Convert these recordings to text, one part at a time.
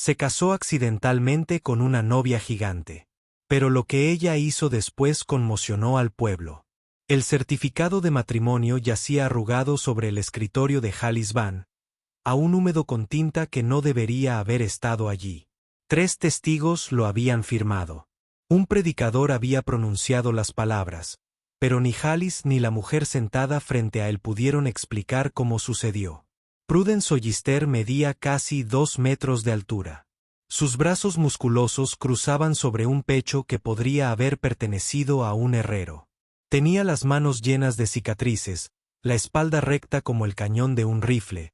Se casó accidentalmente con una novia gigante. Pero lo que ella hizo después conmocionó al pueblo. El certificado de matrimonio yacía arrugado sobre el escritorio de Halis Van, aún húmedo con tinta que no debería haber estado allí. 3 testigos lo habían firmado. Un predicador había pronunciado las palabras, pero ni Halis ni la mujer sentada frente a él pudieron explicar cómo sucedió. Prudence Ollister medía casi 2 metros de altura. Sus brazos musculosos cruzaban sobre un pecho que podría haber pertenecido a un herrero. Tenía las manos llenas de cicatrices, la espalda recta como el cañón de un rifle,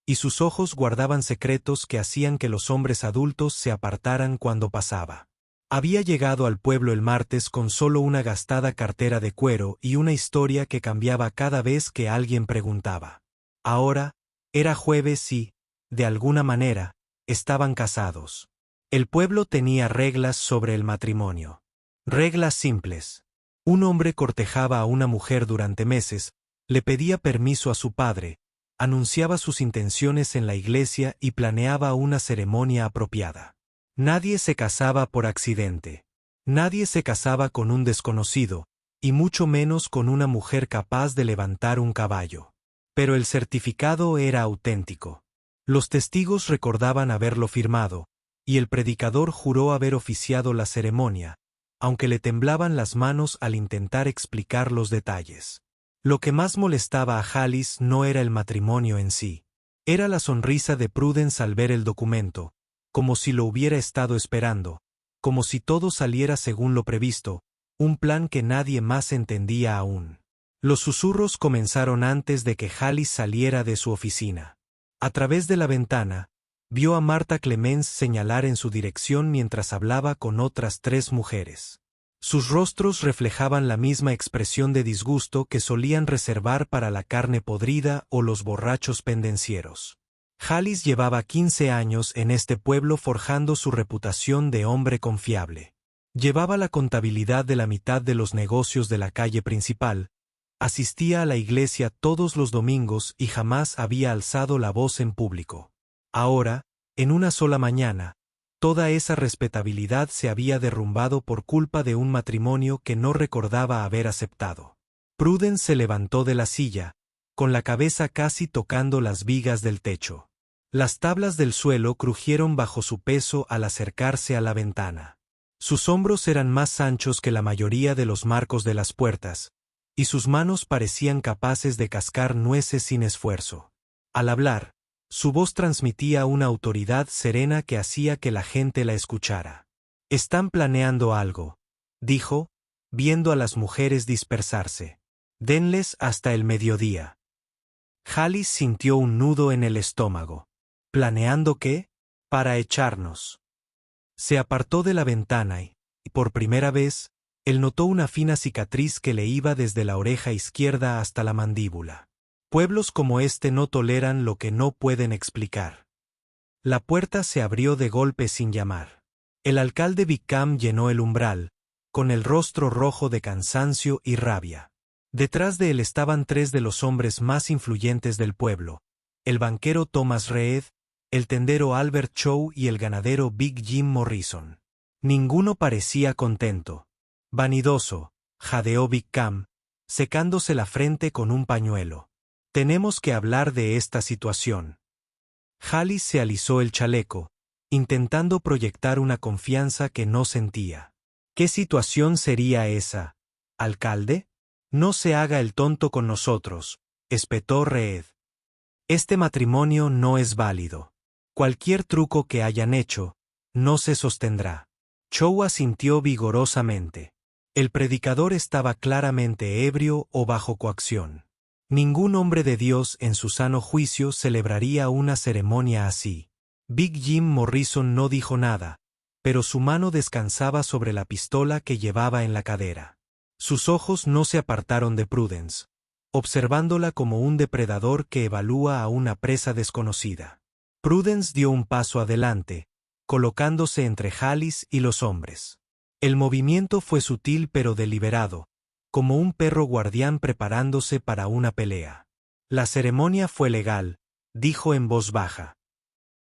y sus ojos guardaban secretos que hacían que los hombres adultos se apartaran cuando pasaba. Había llegado al pueblo el martes con solo una gastada cartera de cuero y una historia que cambiaba cada vez que alguien preguntaba. Ahora, era jueves y, de alguna manera, estaban casados. El pueblo tenía reglas sobre el matrimonio. Reglas simples. Un hombre cortejaba a una mujer durante meses, le pedía permiso a su padre, anunciaba sus intenciones en la iglesia y planeaba una ceremonia apropiada. Nadie se casaba por accidente. Nadie se casaba con un desconocido, y mucho menos con una mujer capaz de levantar un caballo. Pero el certificado era auténtico. Los testigos recordaban haberlo firmado, y el predicador juró haber oficiado la ceremonia, aunque le temblaban las manos al intentar explicar los detalles. Lo que más molestaba a Halis no era el matrimonio en sí. Era la sonrisa de Prudence al ver el documento, como si lo hubiera estado esperando, como si todo saliera según lo previsto, un plan que nadie más entendía aún. Los susurros comenzaron antes de que Halis saliera de su oficina. A través de la ventana, vio a Martha Clemens señalar en su dirección mientras hablaba con otras 3 mujeres. Sus rostros reflejaban la misma expresión de disgusto que solían reservar para la carne podrida o los borrachos pendencieros. Halis llevaba 15 años en este pueblo forjando su reputación de hombre confiable. Llevaba la contabilidad de la mitad de los negocios de la calle principal, asistía a la iglesia todos los domingos y jamás había alzado la voz en público. Ahora, en una sola mañana, toda esa respetabilidad se había derrumbado por culpa de un matrimonio que no recordaba haber aceptado. Prudence se levantó de la silla, con la cabeza casi tocando las vigas del techo. Las tablas del suelo crujieron bajo su peso al acercarse a la ventana. Sus hombros eran más anchos que la mayoría de los marcos de las puertas, y sus manos parecían capaces de cascar nueces sin esfuerzo. Al hablar, su voz transmitía una autoridad serena que hacía que la gente la escuchara. «Están planeando algo», dijo, viendo a las mujeres dispersarse. «Denles hasta el mediodía». Halis sintió un nudo en el estómago. ¿Planeando qué? Para echarnos. Se apartó de la ventana y, por primera vez, él notó una fina cicatriz que le iba desde la oreja izquierda hasta la mandíbula. Pueblos como este no toleran lo que no pueden explicar. La puerta se abrió de golpe sin llamar. El alcalde Bickham llenó el umbral, con el rostro rojo de cansancio y rabia. Detrás de él estaban 3 de los hombres más influyentes del pueblo, el banquero Thomas Reed, el tendero Albert Chow y el ganadero Big Jim Morrison. Ninguno parecía contento. Vanidoso, jadeó Bickham, secándose la frente con un pañuelo. Tenemos que hablar de esta situación. Halis se alisó el chaleco, intentando proyectar una confianza que no sentía. ¿Qué situación sería esa, alcalde? No se haga el tonto con nosotros, espetó Reed. Este matrimonio no es válido. Cualquier truco que hayan hecho, no se sostendrá. Chow asintió vigorosamente. El predicador estaba claramente ebrio o bajo coacción. Ningún hombre de Dios en su sano juicio celebraría una ceremonia así. Big Jim Morrison no dijo nada, pero su mano descansaba sobre la pistola que llevaba en la cadera. Sus ojos no se apartaron de Prudence, observándola como un depredador que evalúa a una presa desconocida. Prudence dio un paso adelante, colocándose entre Halis y los hombres. El movimiento fue sutil pero deliberado, como un perro guardián preparándose para una pelea. La ceremonia fue legal, dijo en voz baja.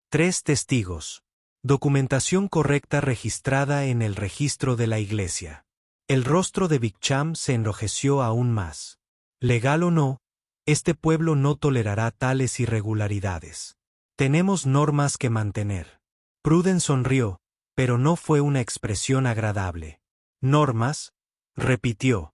3 testigos. Documentación correcta registrada en el registro de la iglesia. El rostro de Bigham se enrojeció aún más. Legal o no, este pueblo no tolerará tales irregularidades. Tenemos normas que mantener. Prudence sonrió, pero no fue una expresión agradable. ¿Normas?, repitió.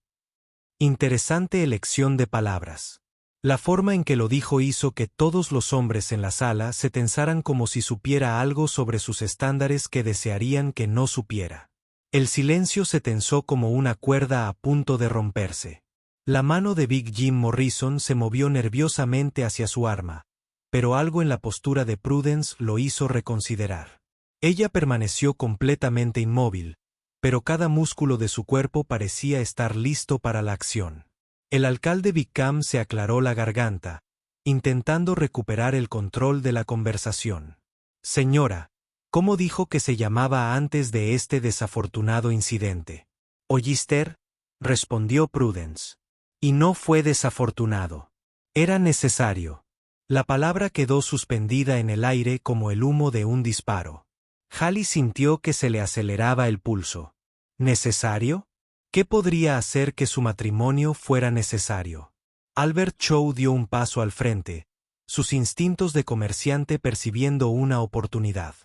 Interesante elección de palabras. La forma en que lo dijo hizo que todos los hombres en la sala se tensaran como si supiera algo sobre sus estándares que desearían que no supiera. El silencio se tensó como una cuerda a punto de romperse. La mano de Big Jim Morrison se movió nerviosamente hacia su arma, pero algo en la postura de Prudence lo hizo reconsiderar. Ella permaneció completamente inmóvil, pero cada músculo de su cuerpo parecía estar listo para la acción. El alcalde Bigham se aclaró la garganta, intentando recuperar el control de la conversación. Señora, ¿cómo dijo que se llamaba antes de este desafortunado incidente? Oyster, respondió Prudence. Y no fue desafortunado. Era necesario. La palabra quedó suspendida en el aire como el humo de un disparo. Hallie sintió que se le aceleraba el pulso. ¿Necesario? ¿Qué podría hacer que su matrimonio fuera necesario? Albert Chow dio un paso al frente, sus instintos de comerciante percibiendo una oportunidad.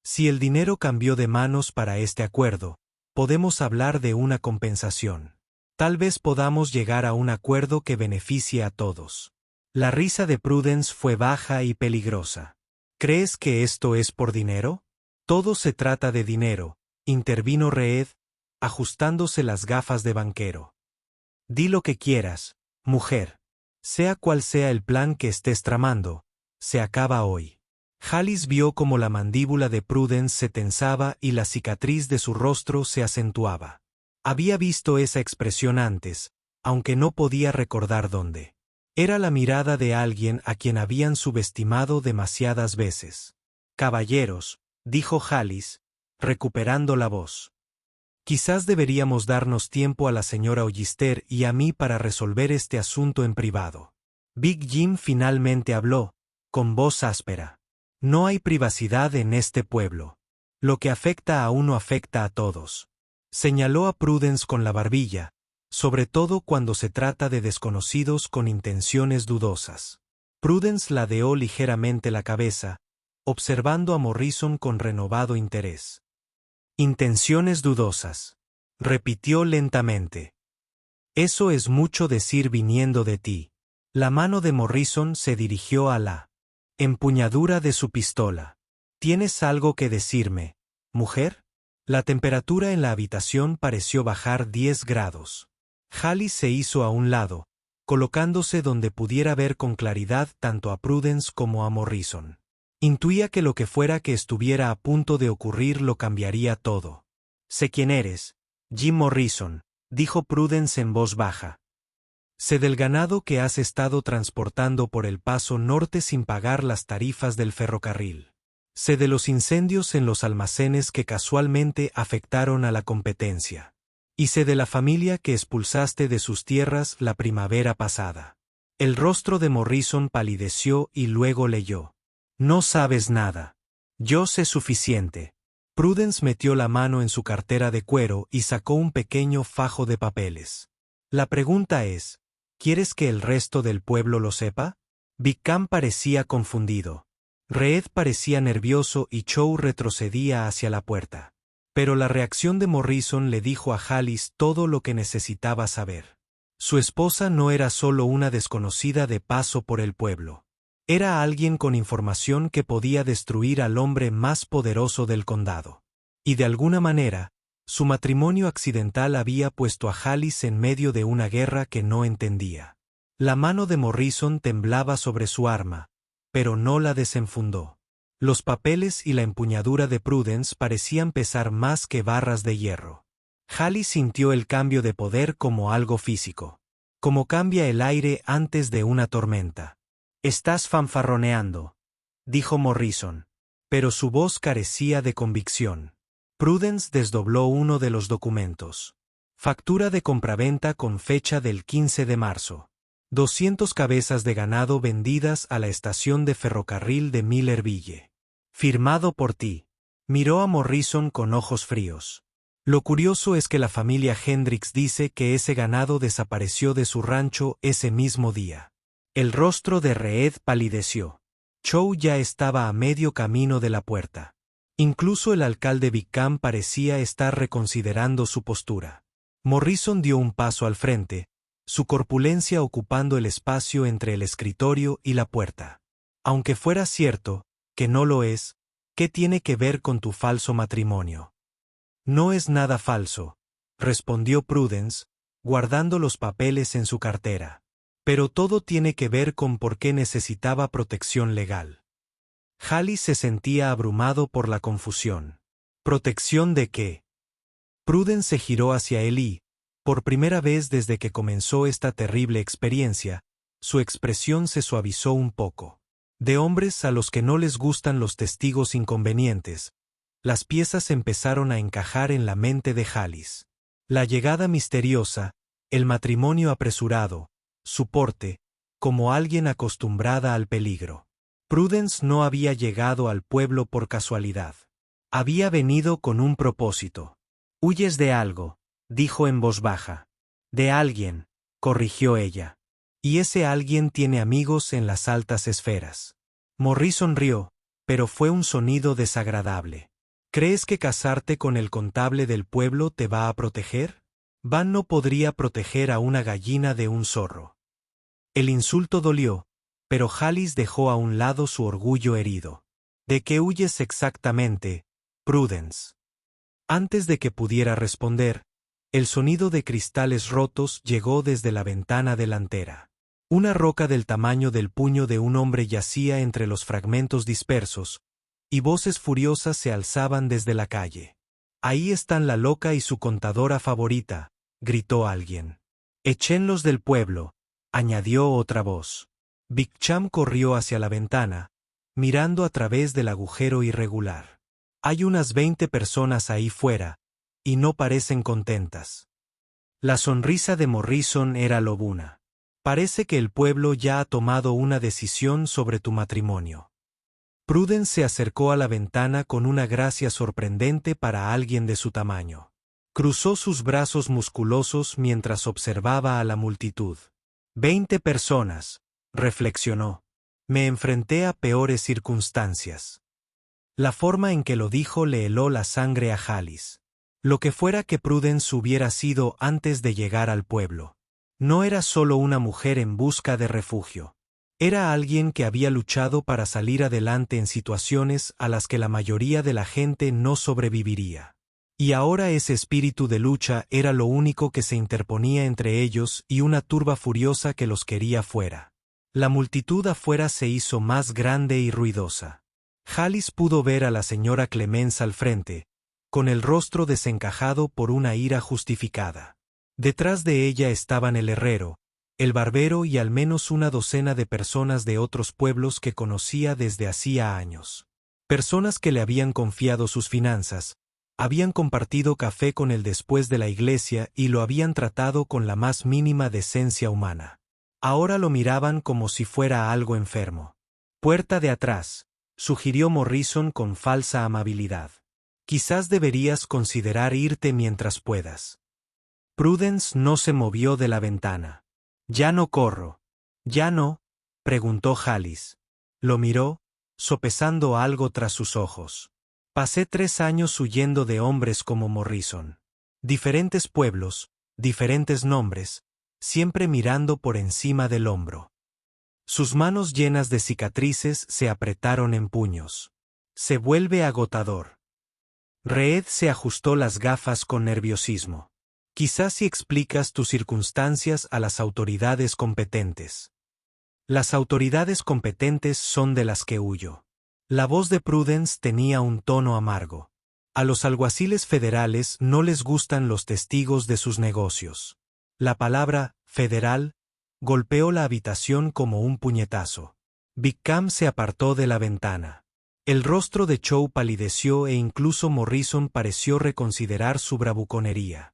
Si el dinero cambió de manos para este acuerdo, podemos hablar de una compensación. Tal vez podamos llegar a un acuerdo que beneficie a todos. La risa de Prudence fue baja y peligrosa. ¿Crees que esto es por dinero? Todo se trata de dinero, intervino Reed, ajustándose las gafas de banquero. Di lo que quieras, mujer. Sea cual sea el plan que estés tramando, se acaba hoy. Hallis vio cómo la mandíbula de Prudence se tensaba y la cicatriz de su rostro se acentuaba. Había visto esa expresión antes, aunque no podía recordar dónde. Era la mirada de alguien a quien habían subestimado demasiadas veces. Caballeros, dijo Hallis, recuperando la voz. Quizás deberíamos darnos tiempo a la señora Oyster y a mí para resolver este asunto en privado. Big Jim finalmente habló, con voz áspera. No hay privacidad en este pueblo. Lo que afecta a uno afecta a todos. Señaló a Prudence con la barbilla, sobre todo cuando se trata de desconocidos con intenciones dudosas. Prudence ladeó ligeramente la cabeza, observando a Morrison con renovado interés. Intenciones dudosas, repitió lentamente. Eso es mucho decir viniendo de ti. La mano de Morrison se dirigió a la empuñadura de su pistola. ¿Tienes algo que decirme, mujer? La temperatura en la habitación pareció bajar 10 grados. Hallie se hizo a un lado, colocándose donde pudiera ver con claridad tanto a Prudence como a Morrison. Intuía que lo que fuera que estuviera a punto de ocurrir lo cambiaría todo. Sé quién eres, Jim Morrison, dijo Prudence en voz baja. Sé del ganado que has estado transportando por el Paso Norte sin pagar las tarifas del ferrocarril. Sé de los incendios en los almacenes que casualmente afectaron a la competencia. Y sé de la familia que expulsaste de sus tierras la primavera pasada. El rostro de Morrison palideció y luego leyó. No sabes nada. Yo sé suficiente. Prudence metió la mano en su cartera de cuero y sacó un pequeño fajo de papeles. La pregunta es, ¿quieres que el resto del pueblo lo sepa? Bigham parecía confundido. Reed parecía nervioso y Chow retrocedía hacia la puerta. Pero la reacción de Morrison le dijo a Hallis todo lo que necesitaba saber. Su esposa no era solo una desconocida de paso por el pueblo. Era alguien con información que podía destruir al hombre más poderoso del condado. Y de alguna manera, su matrimonio accidental había puesto a Hallis en medio de una guerra que no entendía. La mano de Morrison temblaba sobre su arma, pero no la desenfundó. Los papeles y la empuñadura de Prudence parecían pesar más que barras de hierro. Hallis sintió el cambio de poder como algo físico. Como cambia el aire antes de una tormenta. Estás fanfarroneando, dijo Morrison, pero su voz carecía de convicción. Prudence desdobló uno de los documentos. Factura de compraventa con fecha del 15 de marzo. 200 cabezas de ganado vendidas a la estación de ferrocarril de Millerville. Firmado por ti. Miró a Morrison con ojos fríos. Lo curioso es que la familia Hendricks dice que ese ganado desapareció de su rancho ese mismo día. El rostro de Reed palideció. Chow ya estaba a medio camino de la puerta. Incluso el alcalde Bickham parecía estar reconsiderando su postura. Morrison dio un paso al frente, su corpulencia ocupando el espacio entre el escritorio y la puerta. Aunque fuera cierto, que no lo es, ¿qué tiene que ver con tu falso matrimonio? No es nada falso, respondió Prudence, guardando los papeles en su cartera. Pero todo tiene que ver con por qué necesitaba protección legal. Hallis se sentía abrumado por la confusión. ¿Protección de qué? Prudence se giró hacia él y, por primera vez desde que comenzó esta terrible experiencia, su expresión se suavizó un poco. De hombres a los que no les gustan los testigos inconvenientes, las piezas empezaron a encajar en la mente de Hallis. La llegada misteriosa, el matrimonio apresurado, su porte, como alguien acostumbrada al peligro. Prudence no había llegado al pueblo por casualidad. Había venido con un propósito. «Huyes de algo», dijo en voz baja. «De alguien», corrigió ella. «Y ese alguien tiene amigos en las altas esferas». Morrison rió, pero fue un sonido desagradable. «¿Crees que casarte con el contable del pueblo te va a proteger? Van no podría proteger a una gallina de un zorro». El insulto dolió, pero Hallis dejó a un lado su orgullo herido. «¿De qué huyes exactamente, Prudence?» Antes de que pudiera responder, el sonido de cristales rotos llegó desde la ventana delantera. Una roca del tamaño del puño de un hombre yacía entre los fragmentos dispersos, y voces furiosas se alzaban desde la calle. «Ahí están la loca y su contadora favorita», gritó alguien. «Échenlos del pueblo», añadió otra voz. Bickham corrió hacia la ventana, mirando a través del agujero irregular. «Hay unas 20 personas ahí fuera, y no parecen contentas». La sonrisa de Morrison era lobuna. «Parece que el pueblo ya ha tomado una decisión sobre tu matrimonio». Prudence se acercó a la ventana con una gracia sorprendente para alguien de su tamaño. Cruzó sus brazos musculosos mientras observaba a la multitud. 20 personas, reflexionó. Me enfrenté a peores circunstancias. La forma en que lo dijo le heló la sangre a Hallis. Lo que fuera que Prudence hubiera sido antes de llegar al pueblo. No era solo una mujer en busca de refugio. Era alguien que había luchado para salir adelante en situaciones a las que la mayoría de la gente no sobreviviría. Y ahora ese espíritu de lucha era lo único que se interponía entre ellos y una turba furiosa que los quería fuera. La multitud afuera se hizo más grande y ruidosa. Hallis pudo ver a la señora Clemens al frente, con el rostro desencajado por una ira justificada. Detrás de ella estaban el herrero, el barbero y al menos una docena de personas de otros pueblos que conocía desde hacía años. Personas que le habían confiado sus finanzas, habían compartido café con él después de la iglesia y lo habían tratado con la más mínima decencia humana. Ahora lo miraban como si fuera algo enfermo. «Puerta de atrás», sugirió Morrison con falsa amabilidad. «Quizás deberías considerar irte mientras puedas». Prudence no se movió de la ventana. «Ya no corro». «¿Ya no?», preguntó Hallis. Lo miró, sopesando algo tras sus ojos. «Pasé 3 años huyendo de hombres como Morrison. Diferentes pueblos, diferentes nombres, siempre mirando por encima del hombro». Sus manos llenas de cicatrices se apretaron en puños. «Se vuelve agotador». Reed se ajustó las gafas con nerviosismo. «Quizás si explicas tus circunstancias a las autoridades competentes». «Las autoridades competentes son de las que huyo». La voz de Prudence tenía un tono amargo. A los alguaciles federales no les gustan los testigos de sus negocios. La palabra «federal» golpeó la habitación como un puñetazo. Bickham se apartó de la ventana. El rostro de Chow palideció e incluso Morrison pareció reconsiderar su bravuconería.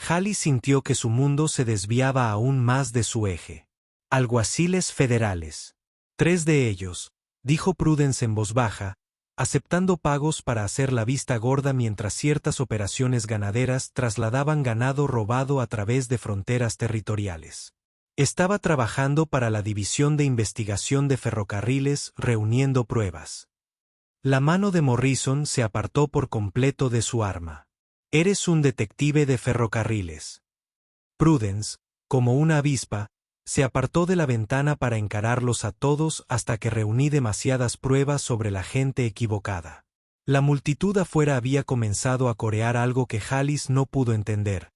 Hallis sintió que su mundo se desviaba aún más de su eje. «Alguaciles federales. 3 de ellos», dijo Prudence en voz baja, aceptando pagos para hacer la vista gorda mientras ciertas operaciones ganaderas trasladaban ganado robado a través de fronteras territoriales. Estaba trabajando para la División de Investigación de Ferrocarriles reuniendo pruebas. La mano de Morrison se apartó por completo de su arma. «Eres un detective de ferrocarriles». Prudence, como una avispa, se apartó de la ventana para encararlos a todos hasta que reuní demasiadas pruebas sobre la gente equivocada. La multitud afuera había comenzado a corear algo que Halis no pudo entender,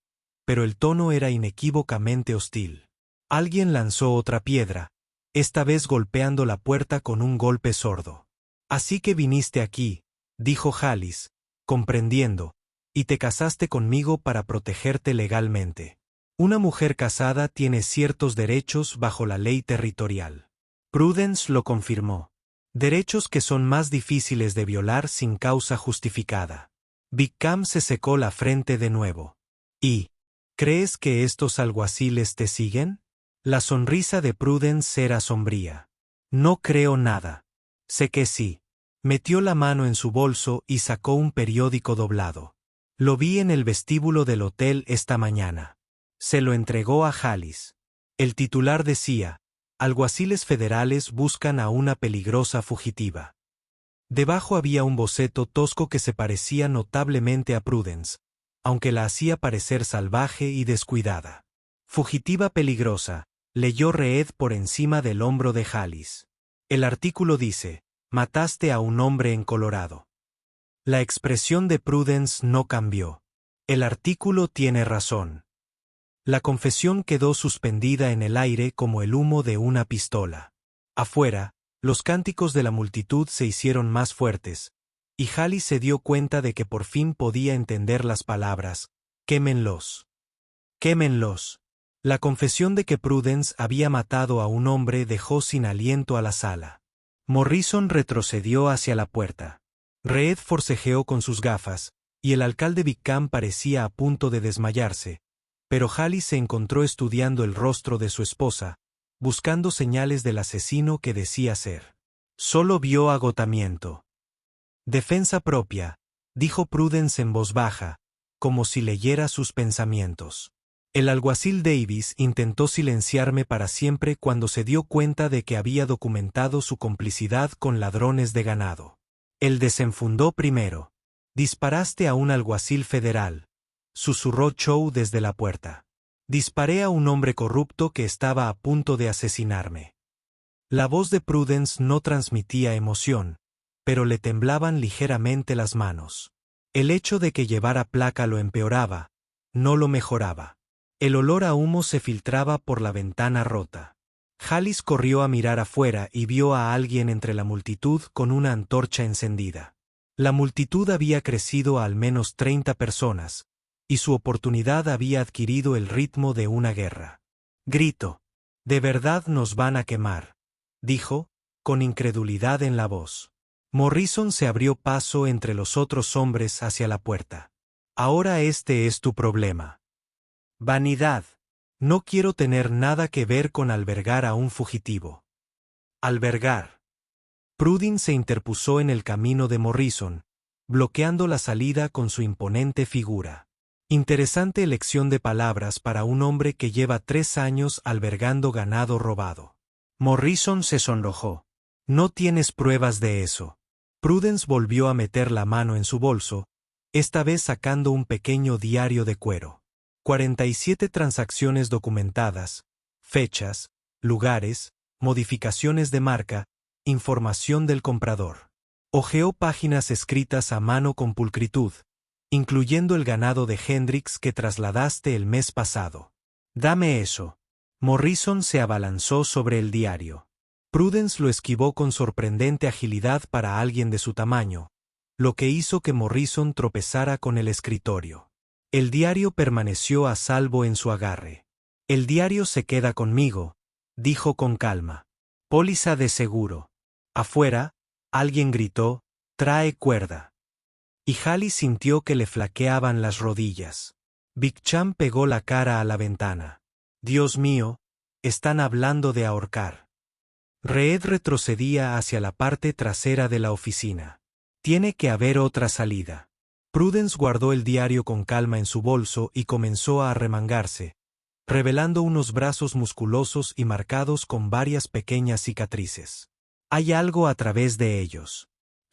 pero el tono era inequívocamente hostil. Alguien lanzó otra piedra, esta vez golpeando la puerta con un golpe sordo. «Así que viniste aquí», dijo Halis, comprendiendo, «y te casaste conmigo para protegerte legalmente. Una mujer casada tiene ciertos derechos bajo la ley territorial». Prudence lo confirmó. Derechos que son más difíciles de violar sin causa justificada. Wickham se secó la frente de nuevo. «¿Y crees que estos alguaciles te siguen?» La sonrisa de Prudence era sombría. «No creo nada. Sé que sí». Metió la mano en su bolso y sacó un periódico doblado. «Lo vi en el vestíbulo del hotel esta mañana». Se lo entregó a Halis. El titular decía: «Alguaciles federales buscan a una peligrosa fugitiva». Debajo había un boceto tosco que se parecía notablemente a Prudence, aunque la hacía parecer salvaje y descuidada. «Fugitiva peligrosa», leyó Reed por encima del hombro de Halis. El artículo dice: «Mataste a un hombre en Colorado». La expresión de Prudence no cambió. El artículo tiene razón. La confesión quedó suspendida en el aire como el humo de una pistola. Afuera, los cánticos de la multitud se hicieron más fuertes, y Halis se dio cuenta de que por fin podía entender las palabras: «Quémenlos. Quémenlos». La confesión de que Prudence había matado a un hombre dejó sin aliento a la sala. Morrison retrocedió hacia la puerta. Reed forcejeó con sus gafas, y el alcalde Wickham parecía a punto de desmayarse, pero Halis se encontró estudiando el rostro de su esposa, buscando señales del asesino que decía ser. Solo vio agotamiento. «Defensa propia», dijo Prudence en voz baja, como si leyera sus pensamientos. «El alguacil Davis intentó silenciarme para siempre cuando se dio cuenta de que había documentado su complicidad con ladrones de ganado. Él desenfundó primero. Disparaste a un alguacil federal», susurró Chow desde la puerta. «Disparé a un hombre corrupto que estaba a punto de asesinarme». La voz de Prudence no transmitía emoción, pero le temblaban ligeramente las manos. El hecho de que llevara placa lo empeoraba, no lo mejoraba. El olor a humo se filtraba por la ventana rota. Halis corrió a mirar afuera y vio a alguien entre la multitud con una antorcha encendida. La multitud había crecido a al menos 30 personas, y su oportunidad había adquirido el ritmo de una guerra. Gritó: «¿De verdad nos van a quemar?», dijo, con incredulidad en la voz. Morrison se abrió paso entre los otros hombres hacia la puerta. «Ahora este es tu problema. Vanidad. No quiero tener nada que ver con albergar a un fugitivo». «Albergar». Prudence se interpuso en el camino de Morrison, bloqueando la salida con su imponente figura. Interesante elección de palabras para un hombre que lleva 3 años albergando ganado robado. Morrison se sonrojó. «No tienes pruebas de eso». Prudence volvió a meter la mano en su bolso, esta vez sacando un pequeño diario de cuero. 47 transacciones documentadas, fechas, lugares, modificaciones de marca, información del comprador. Hojeó páginas escritas a mano con pulcritud, incluyendo el ganado de Hendrix que trasladaste el mes pasado. «Dame eso». Morrison se abalanzó sobre el diario. Prudence lo esquivó con sorprendente agilidad para alguien de su tamaño, lo que hizo que Morrison tropezara con el escritorio. El diario permaneció a salvo en su agarre. «El diario se queda conmigo», dijo con calma. «Póliza de seguro». Afuera, alguien gritó: «Trae cuerda». Y Halis sintió que le flaqueaban las rodillas. Wickham pegó la cara a la ventana. «Dios mío, están hablando de ahorcar». Reed retrocedía hacia la parte trasera de la oficina. Tiene que haber otra salida. Prudence guardó el diario con calma en su bolso y comenzó a arremangarse, revelando unos brazos musculosos y marcados con varias pequeñas cicatrices. Hay algo a través de ellos.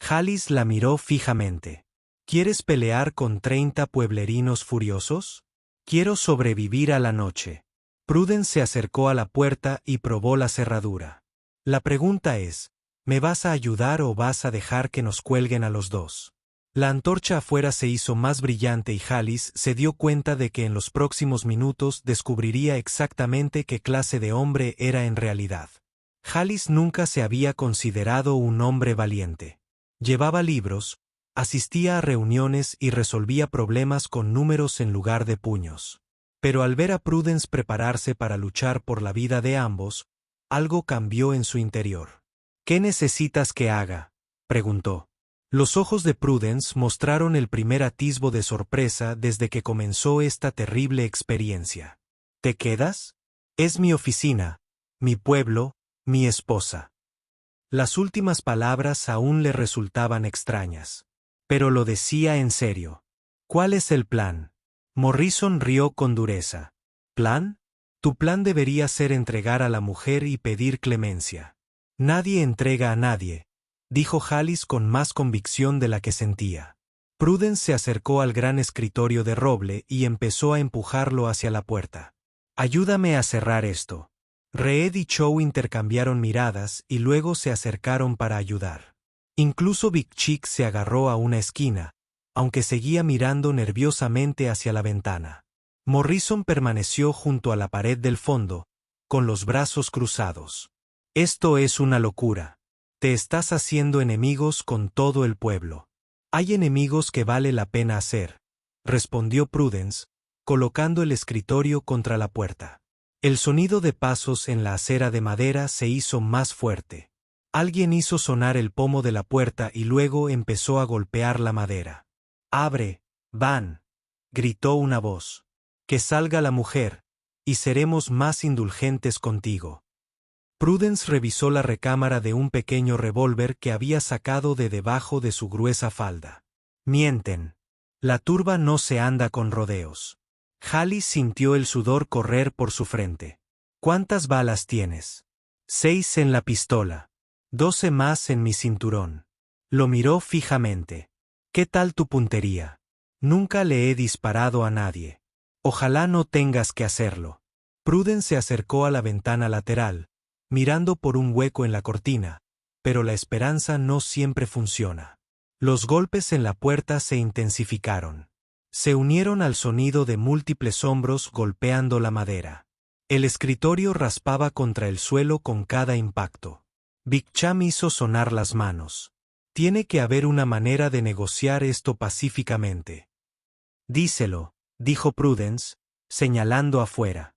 Halis la miró fijamente. ¿Quieres pelear con 30 pueblerinos furiosos? Quiero sobrevivir a la noche. Prudence se acercó a la puerta y probó la cerradura. La pregunta es, ¿me vas a ayudar o vas a dejar que nos cuelguen a los dos? La antorcha afuera se hizo más brillante y Halis se dio cuenta de que en los próximos minutos descubriría exactamente qué clase de hombre era en realidad. Halis nunca se había considerado un hombre valiente. Llevaba libros, asistía a reuniones y resolvía problemas con números en lugar de puños. Pero al ver a Prudence prepararse para luchar por la vida de ambos, algo cambió en su interior. ¿Qué necesitas que haga?, preguntó. Los ojos de Prudence mostraron el primer atisbo de sorpresa desde que comenzó esta terrible experiencia. ¿Te quedas? Es mi oficina, mi pueblo, mi esposa. Las últimas palabras aún le resultaban extrañas. Pero lo decía en serio. ¿Cuál es el plan? Morrison rió con dureza. ¿Plan? Tu plan debería ser entregar a la mujer y pedir clemencia. Nadie entrega a nadie, dijo Halis con más convicción de la que sentía. Prudence se acercó al gran escritorio de roble y empezó a empujarlo hacia la puerta. Ayúdame a cerrar esto. Reed y Chow intercambiaron miradas y luego se acercaron para ayudar. Incluso Big Chick se agarró a una esquina, aunque seguía mirando nerviosamente hacia la ventana. Morrison permaneció junto a la pared del fondo, con los brazos cruzados. Esto es una locura. Te estás haciendo enemigos con todo el pueblo. Hay enemigos que vale la pena hacer, respondió Prudence, colocando el escritorio contra la puerta. El sonido de pasos en la acera de madera se hizo más fuerte. Alguien hizo sonar el pomo de la puerta y luego empezó a golpear la madera. «¡Abre, Van!», gritó una voz. «Que salga la mujer, y seremos más indulgentes contigo». Prudence revisó la recámara de un pequeño revólver que había sacado de debajo de su gruesa falda. Mienten. La turba no se anda con rodeos. Halis sintió el sudor correr por su frente. ¿Cuántas balas tienes? 6 en la pistola. 12 más en mi cinturón. Lo miró fijamente. ¿Qué tal tu puntería? Nunca le he disparado a nadie. Ojalá no tengas que hacerlo. Prudence se acercó a la ventana lateral, mirando por un hueco en la cortina, pero la esperanza no siempre funciona. Los golpes en la puerta se intensificaron. Se unieron al sonido de múltiples hombros golpeando la madera. El escritorio raspaba contra el suelo con cada impacto. Big Cham hizo sonar las manos. Tiene que haber una manera de negociar esto pacíficamente. Díselo, dijo Prudence, señalando afuera.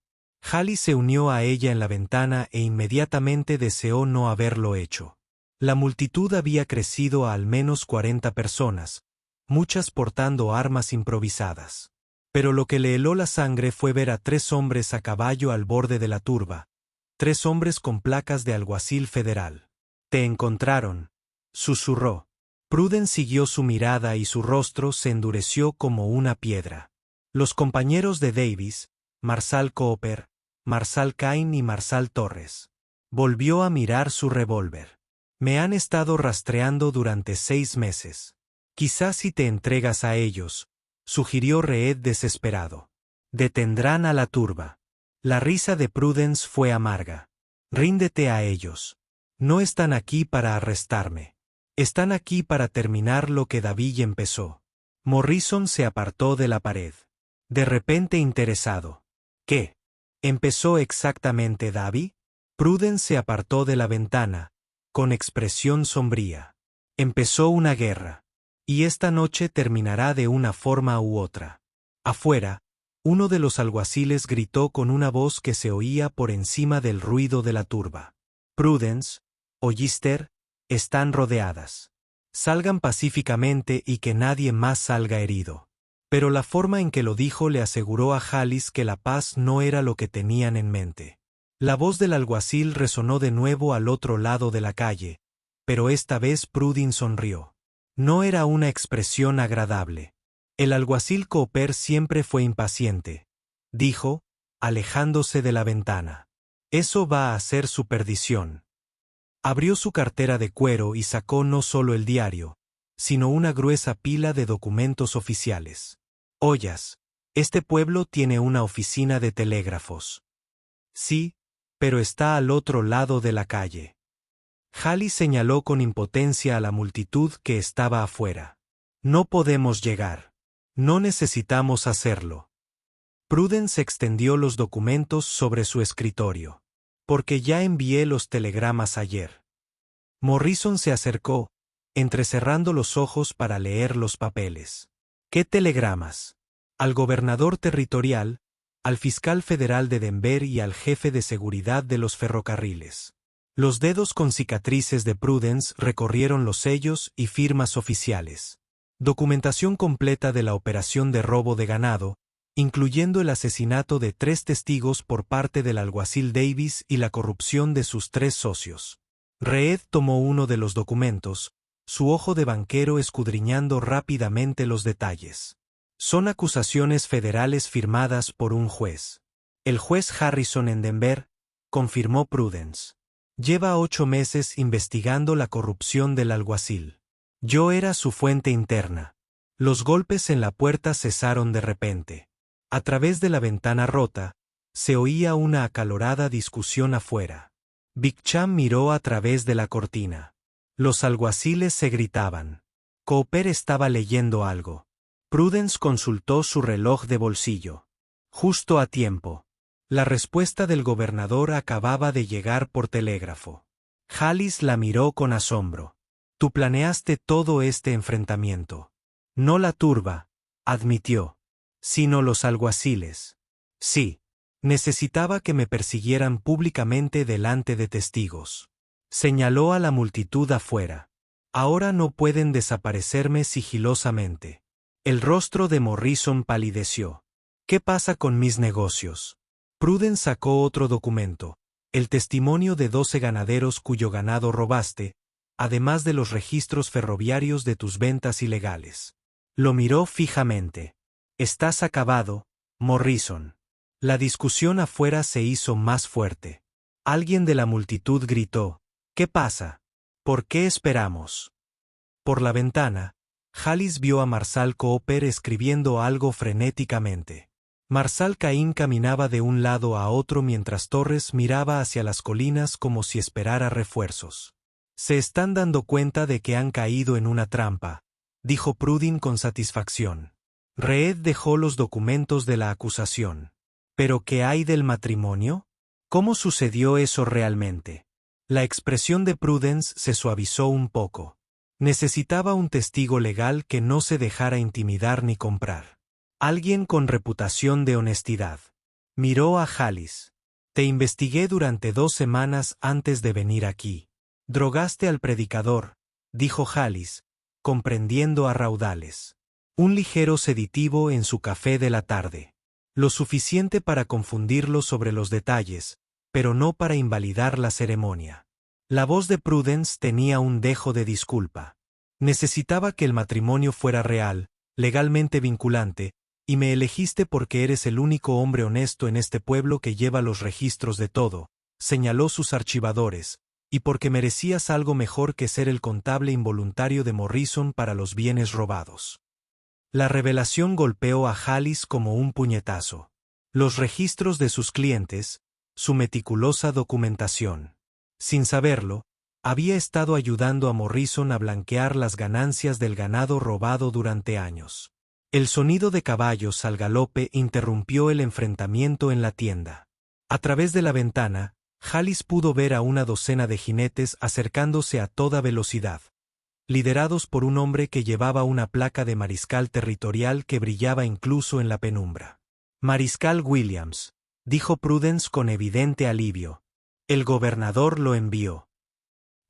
Halis se unió a ella en la ventana e inmediatamente deseó no haberlo hecho. La multitud había crecido a al menos 40 personas, muchas portando armas improvisadas. Pero lo que le heló la sangre fue ver a 3 hombres a caballo al borde de la turba, 3 hombres con placas de alguacil federal. «Te encontraron», susurró. Prudence siguió su mirada y su rostro se endureció como una piedra. Los compañeros de Davis, Marshall Cooper, Marshall Cain y Marshall Torres. Volvió a mirar su revólver. «Me han estado rastreando durante 6 meses. Quizás si te entregas a ellos», sugirió Reed desesperado. «Detendrán a la turba». La risa de Prudence fue amarga. «Ríndete a ellos. No están aquí para arrestarme. Están aquí para terminar lo que David empezó». Morrison se apartó de la pared. De repente interesado. «¿Qué? ¿Empezó exactamente David?». Prudence se apartó de la ventana, con expresión sombría. «Empezó una guerra. Y esta noche terminará de una forma u otra». Afuera, uno de los alguaciles gritó con una voz que se oía por encima del ruido de la turba. «Prudence, ¿oíste? Están rodeadas. Salgan pacíficamente y que nadie más salga herido». Pero la forma en que lo dijo le aseguró a Halis que la paz no era lo que tenían en mente. La voz del alguacil resonó de nuevo al otro lado de la calle, pero esta vez Prudence sonrió. No era una expresión agradable. El alguacil Cooper siempre fue impaciente, dijo, alejándose de la ventana. Eso va a ser su perdición. Abrió su cartera de cuero y sacó no solo el diario, sino una gruesa pila de documentos oficiales. Oyas, este pueblo tiene una oficina de telégrafos. Sí, pero está al otro lado de la calle. Halley señaló con impotencia a la multitud que estaba afuera. No podemos llegar. No necesitamos hacerlo. Prudence extendió los documentos sobre su escritorio. Porque ya envié los telegramas ayer. Morrison se acercó, entrecerrando los ojos para leer los papeles. ¿Qué telegramas? Al gobernador territorial, al fiscal federal de Denver y al jefe de seguridad de los ferrocarriles. Los dedos con cicatrices de Prudence recorrieron los sellos y firmas oficiales. Documentación completa de la operación de robo de ganado, incluyendo el asesinato de 3 testigos por parte del alguacil Davis y la corrupción de sus 3 socios. Reed tomó uno de los documentos, su ojo de banquero escudriñando rápidamente los detalles. Son acusaciones federales firmadas por un juez. El juez Harrison en Denver, confirmó Prudence. Lleva 8 meses investigando la corrupción del alguacil. Yo era su fuente interna. Los golpes en la puerta cesaron de repente. A través de la ventana rota, se oía una acalorada discusión afuera. Big Cham miró a través de la cortina. Los alguaciles se gritaban. Cooper estaba leyendo algo. Prudence consultó su reloj de bolsillo. Justo a tiempo. La respuesta del gobernador acababa de llegar por telégrafo. Hallis la miró con asombro. Tú planeaste todo este enfrentamiento. No la turba, admitió, sino los alguaciles. Sí. Necesitaba que me persiguieran públicamente delante de testigos. Señaló a la multitud afuera. Ahora no pueden desaparecerme sigilosamente. El rostro de Morrison palideció. ¿Qué pasa con mis negocios? Prudence sacó otro documento, el testimonio de 12 ganaderos cuyo ganado robaste, además de los registros ferroviarios de tus ventas ilegales. Lo miró fijamente. Estás acabado, Morrison. La discusión afuera se hizo más fuerte. Alguien de la multitud gritó, ¿qué pasa? ¿Por qué esperamos? Por la ventana, Hallis vio a Marshal Cooper escribiendo algo frenéticamente. Marshal Caín caminaba de un lado a otro mientras Torres miraba hacia las colinas como si esperara refuerzos. Se están dando cuenta de que han caído en una trampa, dijo Prudin con satisfacción. Reed dejó los documentos de la acusación. ¿Pero qué hay del matrimonio? ¿Cómo sucedió eso realmente? La expresión de Prudence se suavizó un poco. Necesitaba un testigo legal que no se dejara intimidar ni comprar. Alguien con reputación de honestidad. Miró a Hallis. Te investigué durante 2 semanas antes de venir aquí. Drogaste al predicador, dijo Hallis, comprendiendo a raudales. Un ligero seditivo en su café de la tarde. Lo suficiente para confundirlo sobre los detalles, pero no para invalidar la ceremonia. La voz de Prudence tenía un dejo de disculpa. Necesitaba que el matrimonio fuera real, legalmente vinculante, y me elegiste porque eres el único hombre honesto en este pueblo que lleva los registros de todo, señaló sus archivadores, y porque merecías algo mejor que ser el contable involuntario de Morrison para los bienes robados. La revelación golpeó a Hallis como un puñetazo. Los registros de sus clientes, su meticulosa documentación. Sin saberlo, había estado ayudando a Morrison a blanquear las ganancias del ganado robado durante años. El sonido de caballos al galope interrumpió el enfrentamiento en la tienda. A través de la ventana, Hallis pudo ver a una docena de jinetes acercándose a toda velocidad, liderados por un hombre que llevaba una placa de mariscal territorial que brillaba incluso en la penumbra. Mariscal Williams, dijo Prudence con evidente alivio. El gobernador lo envió.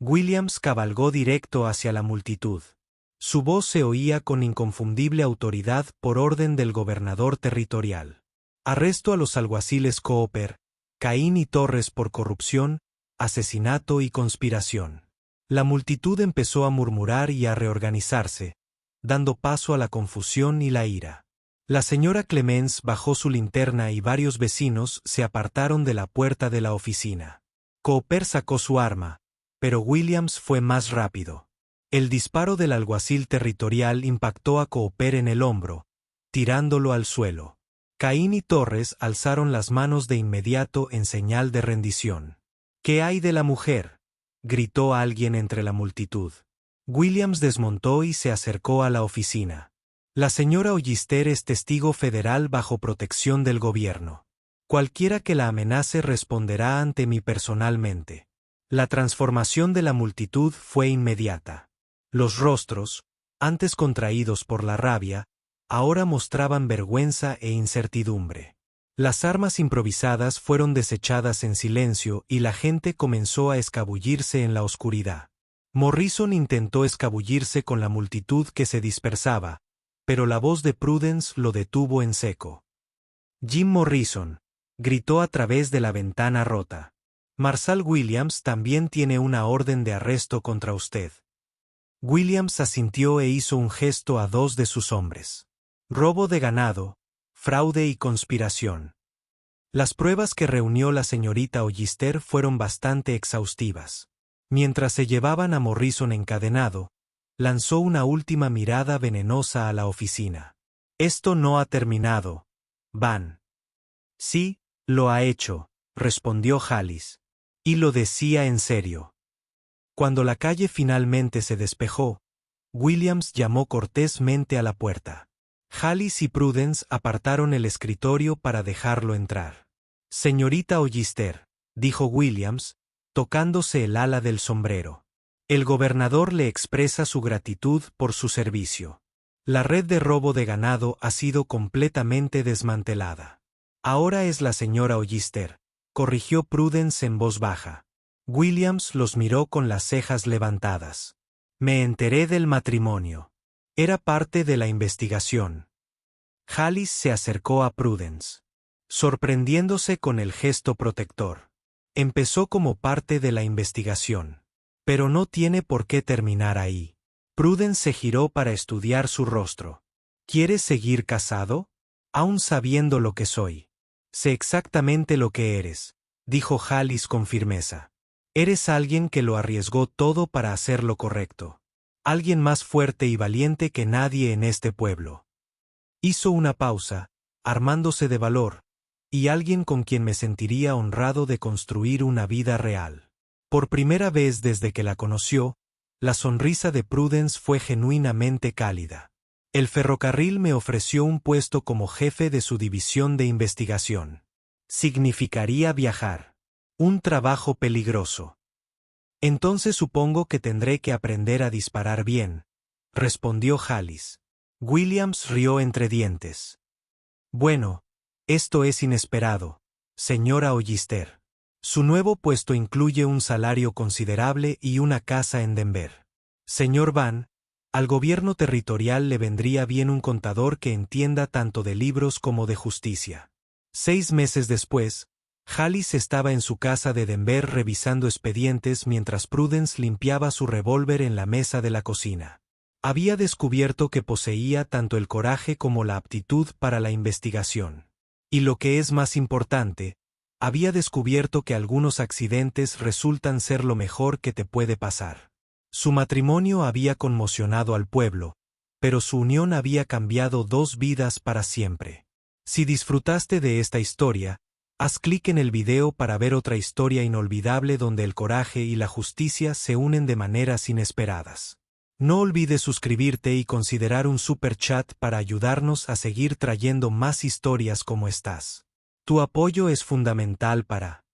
Williams cabalgó directo hacia la multitud. Su voz se oía con inconfundible autoridad por orden del gobernador territorial. Arresto a los alguaciles Cooper, Caín y Torres por corrupción, asesinato y conspiración. La multitud empezó a murmurar y a reorganizarse, dando paso a la confusión y la ira. La señora Clemence bajó su linterna y varios vecinos se apartaron de la puerta de la oficina. Cooper sacó su arma, pero Williams fue más rápido. El disparo del alguacil territorial impactó a Cooper en el hombro, tirándolo al suelo. Caín y Torres alzaron las manos de inmediato en señal de rendición. «¿Qué hay de la mujer?», gritó alguien entre la multitud. Williams desmontó y se acercó a la oficina. «La señora Ollister es testigo federal bajo protección del gobierno. Cualquiera que la amenace responderá ante mí personalmente». La transformación de la multitud fue inmediata. Los rostros, antes contraídos por la rabia, ahora mostraban vergüenza e incertidumbre. Las armas improvisadas fueron desechadas en silencio y la gente comenzó a escabullirse en la oscuridad. Morrison intentó escabullirse con la multitud que se dispersaba, pero la voz de Prudence lo detuvo en seco. «Jim Morrison», gritó a través de la ventana rota. «Marshal Williams también tiene una orden de arresto contra usted». Williams asintió e hizo un gesto a dos de sus hombres. «Robo de ganado, fraude y conspiración». Las pruebas que reunió la señorita Ollister fueron bastante exhaustivas. Mientras se llevaban a Morrison encadenado, lanzó una última mirada venenosa a la oficina. «Esto no ha terminado, Van». «Sí, lo ha hecho», respondió Hallis. Y lo decía en serio. Cuando la calle finalmente se despejó, Williams llamó cortésmente a la puerta. Hallis y Prudence apartaron el escritorio para dejarlo entrar. «Señorita Ollister», dijo Williams, tocándose el ala del sombrero. «El gobernador le expresa su gratitud por su servicio. La red de robo de ganado ha sido completamente desmantelada». «Ahora es la señora Ollister», corrigió Prudence en voz baja. Williams los miró con las cejas levantadas. «Me enteré del matrimonio. Era parte de la investigación». Hallis se acercó a Prudence, sorprendiéndose con el gesto protector. «Empezó como parte de la investigación. Pero no tiene por qué terminar ahí». Prudence se giró para estudiar su rostro. «¿Quieres seguir casado? Aún sabiendo lo que soy». «Sé exactamente lo que eres», dijo Hallis con firmeza. «Eres alguien que lo arriesgó todo para hacer lo correcto. Alguien más fuerte y valiente que nadie en este pueblo». Hizo una pausa, armándose de valor, y alguien con quien me sentiría honrado de construir una vida real. Por primera vez desde que la conoció, la sonrisa de Prudence fue genuinamente cálida. «El ferrocarril me ofreció un puesto como jefe de su división de investigación. Significaría viajar. Un trabajo peligroso. Entonces supongo que tendré que aprender a disparar bien», respondió Hallis. Williams rió entre dientes. «Bueno, esto es inesperado, señora Ollister. Su nuevo puesto incluye un salario considerable y una casa en Denver. Señor Van, al gobierno territorial le vendría bien un contador que entienda tanto de libros como de justicia». 6 meses después, Hallis estaba en su casa de Denver revisando expedientes mientras Prudence limpiaba su revólver en la mesa de la cocina. Había descubierto que poseía tanto el coraje como la aptitud para la investigación. Y lo que es más importante, había descubierto que algunos accidentes resultan ser lo mejor que te puede pasar. Su matrimonio había conmocionado al pueblo, pero su unión había cambiado 2 vidas para siempre. Si disfrutaste de esta historia, haz clic en el video para ver otra historia inolvidable donde el coraje y la justicia se unen de maneras inesperadas. No olvides suscribirte y considerar un super chat para ayudarnos a seguir trayendo más historias como estas. Tu apoyo es fundamental para